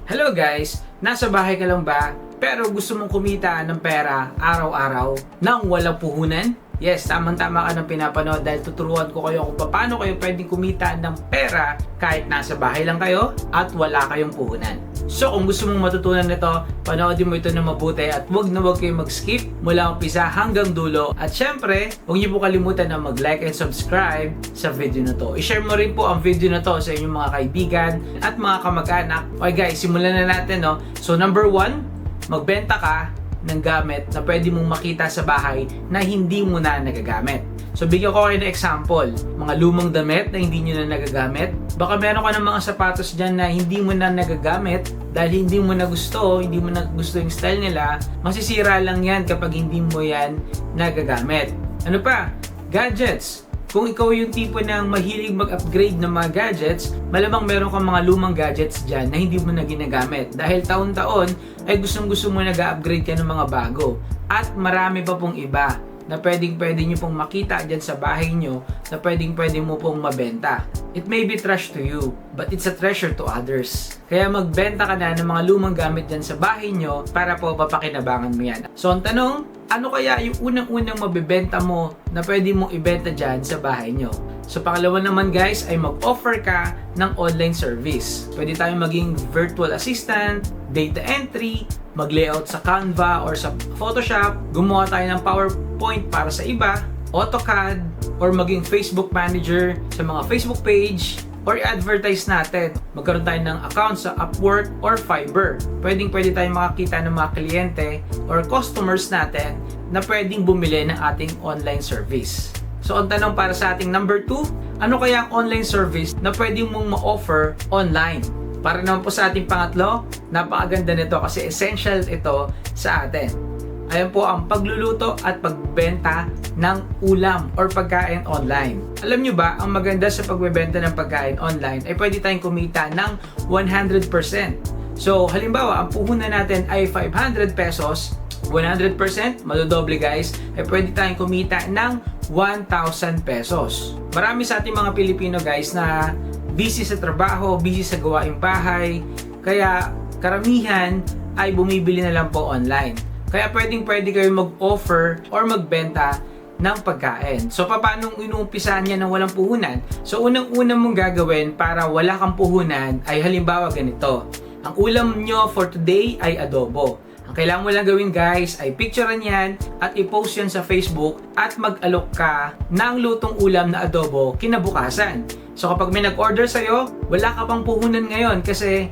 Hello guys! Nasa bahay ka lang ba? Pero gusto mong kumita ng pera araw-araw nang walang puhunan? Yes, tamang-tama ka ng pinapanood dahil tuturuan ko kayo kung paano kayo pwedeng kumita ng pera kahit nasa bahay lang kayo at wala kayong puhunan. So kung gusto mong matutunan nito, panoodin mo ito na mabuti at huwag na huwag kayong mag-skip mula umpisa hanggang dulo. At syempre, huwag niyo po kalimutan na mag-like and subscribe sa video na to. I-share mo rin po ang video na to sa inyong mga kaibigan at mga kamag-anak. Okay guys, simulan na natin no. So number 1, magbenta ka ng gamit na pwede mong makita sa bahay na hindi mo na nagagamit. So bigyan ko kayo ng example, mga lumang damit na hindi nyo na nagagamit. Baka meron ka ng mga sapatos dyan na hindi mo na nagagamit dahil hindi mo na gusto yung style nila. Masisira lang yan kapag hindi mo yan nagagamit. Ano pa? Gadgets. Kung ikaw yung tipo ng mahilig mag-upgrade ng mga gadgets, malamang meron kang mga lumang gadgets dyan na hindi mo na ginagamit. Dahil taon-taon ay gustong-gusto mo nag-upgrade ka ng mga bago. At marami pa pong iba na pwedeng-pwede nyo pong makita dyan sa bahay nyo na pwedeng-pwede mo pong mabenta. It may be trash to you, but it's a treasure to others. Kaya magbenta ka na ng mga lumang gamit dyan sa bahay nyo para po papakinabangan mo yan. So ang tanong, ano kaya yung unang-unang mabibenta mo na pwede mong ibenta dyan sa bahay nyo? So pangalawa naman guys ay mag-offer ka ng online service. Pwede tayong maging virtual assistant, data entry, mag-layout sa Canva or sa Photoshop, gumawa tayo ng PowerPoint para sa iba, AutoCAD, or maging Facebook manager sa mga Facebook page, or i-advertise natin. Magkaroon tayo ng account sa Upwork or Fiverr. Pwede tayong makakita ng mga kliyente or customers natin na pwedeng bumili ng ating online service. So ang tanong para sa ating number 2, ano kaya ang online service na pwedeng mong ma-offer online? Para naman po sa ating pangatlo, napakaganda nito kasi essential ito sa atin. Ayan po ang pagluluto at pagbenta ng ulam or pagkain online. Alam nyo ba, ang maganda sa pagbebenta ng pagkain online ay pwede tayong kumita ng 100%. So halimbawa, ang puhunan natin ay 500 pesos, 100%, madodoble guys, ay pwede tayong kumita ng 1,000 pesos. Marami sa ating mga Pilipino guys na busy sa trabaho, busy sa gawaing bahay, kaya karamihan ay bumibili na lang po online. Kaya pwede kayo mag-offer or magbenta ng pagkain. So paano inuumpisahan yan ng walang puhunan? So unang-unang mong gagawin para wala kang puhunan ay halimbawa ganito. Ang ulam nyo for today ay adobo. Ang kailangan mo lang gawin guys ay picturean yan at i-post yan sa Facebook at mag-alok ka ng lutong ulam na adobo kinabukasan. So kapag may nag-order sa'yo, wala ka pang puhunan ngayon kasi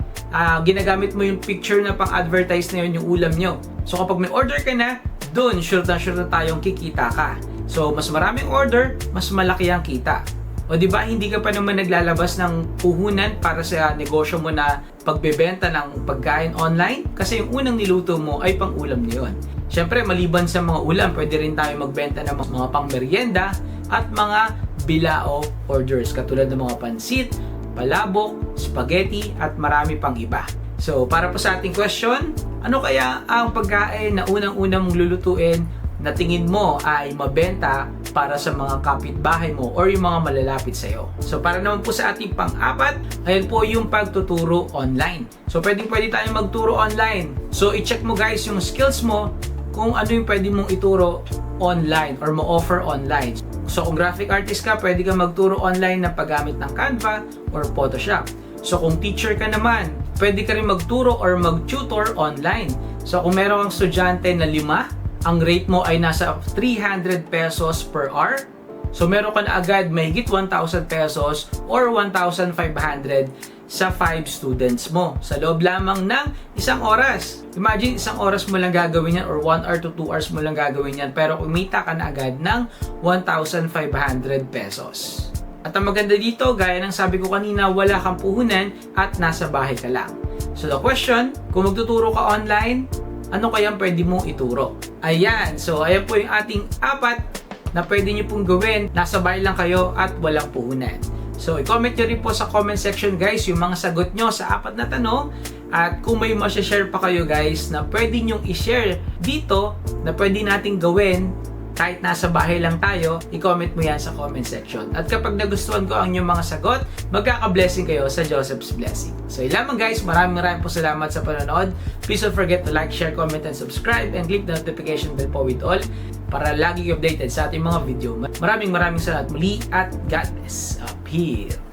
ginagamit mo yung picture na pang-advertise na yun yung ulam nyo. So kapag may order ka na, dun sure na tayong kikita ka. So mas maraming order, mas malaki ang kita. O di ba hindi ka pa naman naglalabas ng puhunan para sa negosyo mo na pagbebenta ng pagkain online? Kasi yung unang niluto mo ay pang-ulam na yun. Siyempre maliban sa mga ulam, pwede rin tayo magbenta ng mga pang-merienda at mga bilao orders katulad ng mga pansit, palabok, spaghetti at marami pang iba. So para po sa ating question, ano kaya ang pagkain na unang-unang mong lulutuin na tingin mo ay mabenta para sa mga kapitbahay mo or yung mga malalapit sa iyo? So para naman po sa ating pang-apat, ayan po yung pagtuturo online. So pwede tayong magturo online. So i-check mo guys yung skills mo kung ano yung pwede mong ituro online or ma-offer online. So kung graphic artist ka, pwede kang magturo online ng paggamit ng Canva or Photoshop. So kung teacher ka naman, pwede ka rin magturo or mag-tutor online. So kung meron kang estudyante na 5, ang rate mo ay nasa 300 pesos per hour. So meron ka na agad mahigit 1,000 pesos or 1,500 sa 5 students mo sa loob lamang ng isang oras. Imagine, isang oras mo lang gagawin yan or 1 hour to 2 hours mo lang gagawin yan pero kumita ka na agad ng 1,500 pesos. At ang maganda dito, gaya ng sabi ko kanina, wala kang puhunan at nasa bahay ka lang. So the question, kung magtuturo ka online, ano kayang pwede mong ituro? Ayan, so ayan po yung ating 4 na pwede nyo pong gawin. Nasa bahay lang kayo at walang puhunan. So i-comment nyo rin po sa comment section guys yung mga sagot nyo sa 4 na tanong. At kung may share pa kayo guys na pwede nyong i-share dito na pwede nating gawin kahit nasa bahay lang tayo, i-comment mo yan sa comment section. At kapag nagustuhan ko ang inyong mga sagot, magkaka-blessing kayo sa Joseph's Blessing. So yun lamang guys, maraming po salamat sa panonood. Please don't forget to like, share, comment, and subscribe, and click the notification bell po with all para lagi updated sa ating mga video. Maraming salamat muli at God bless. Up here.